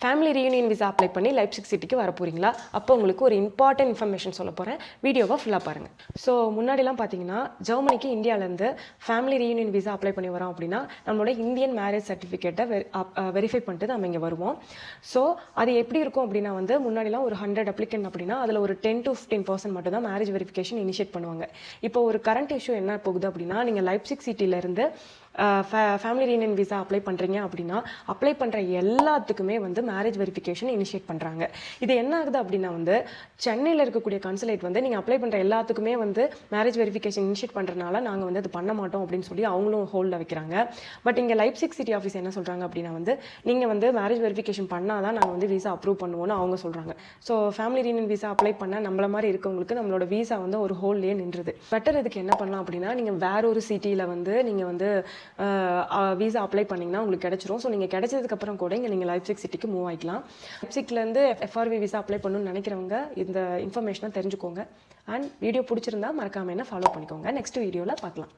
Family reunion visa apply பண்ணி Leipzig சிட்டிக்கு வர போகிறீங்களா? அப்போ உங்களுக்கு ஒரு இம்பார்ட்டன்ட் இன்ஃபர்மேஷன் சொல்ல போகிறேன். வீடியோவை ஃபுல்லாக பாருங்கள். ஸோ முன்னாடிலாம் பார்த்தீங்கன்னா ஜெர்மனிக்கு இந்தியாவிலேருந்து ஃபேமிலி ரீயூனியன் விசா அப்ளை பண்ணி வரோம் அப்படின்னா நம்மளோட இந்தியன் மேரேஜ் சர்டிஃபிகேட்டை வெரிஃபை பண்ணிட்டு நம்ம இங்கே வருவோம். ஸோ அது எப்படி இருக்கும் அப்படின்னா முன்னாடிலாம் ஒரு 100 அப்ளிகன்ட் அப்படின்னா அதில் ஒரு 10 to 15% மட்டும் தான் மேரேஜ் வெரிஃபிகேஷன் இனிஷியேட் பண்ணுவாங்க. இப்போ ஒரு கரண்ட் இஷ்யூ என்ன போகுது அப்படின்னா நீங்கள் லைப்சிக் சிட்டியிலேருந்து ஃபேமிலி ரீயூனியன் விசா அப்ளை பண்ணுறீங்க அப்படின்னா அப்ளை பண்ணுற எல்லாத்துக்குமே மேரேஜ் வெரிஃபிகேஷன் இனிஷியேட் பண்ணுறாங்க. இது என்ன ஆகுது அப்படின்னா சென்னையில் இருக்கக்கூடிய கன்சுலேட் நீங்கள் அப்ளை பண்ணுற எல்லாத்துக்குமே மேரேஜ் வெரிஃபிகேஷன் இனிஷியேட் பண்ணுறதுனால நாங்கள் அது பண்ண மாட்டோம் அப்படின்னு சொல்லி அவங்களும் ஹோல்டில் வைக்கிறாங்க. பட் இங்கே லைப்சிக் சிட்டி ஆஃபீஸ் என்ன சொல்கிறாங்க அப்படின்னா நீங்கள் மேரேஜ் வெரிஃபிகேஷன் பண்ணால் தான் நாங்கள் விசா அப்ரூவ் பண்ணுவோம்னு அவங்க சொல்கிறாங்க. So family reunion visa apply பண்ண நம்மள மாதிரி இருக்கவங்களுக்கு நம்மளோட விசா ஒரு ஹோல்ட்லேயே நின்றுது. பெட்டர் இதுக்கு என்ன பண்ணலாம் அப்படின்னா நீங்கள் வேற ஒரு சிட்டியில் நீங்கள் விசா அப்ளை பண்ணிங்கன்னா உங்களுக்கு கிடைச்சிரும். ஸோ நீங்கள் கிடைச்சதுக்கப்புறம் கூட இங்கே நீங்கள் லைப்சிக் சிட்டிக்கு மூவ் ஆகிக்கலாம். லைப்சிக்லேருந்து FRV விசா அப்ளை பண்ணணும்னு நினைக்கிறவங்க இந்த இன்ஃபர்மேஷனை தெரிஞ்சுக்கோங்க. அண்ட் வீடியோ பிடிச்சிருந்தா மறக்காம என்ன ஃபாலோ பண்ணிக்கோங்க. நெக்ஸ்ட் வீடியோவில் பார்க்கலாம்.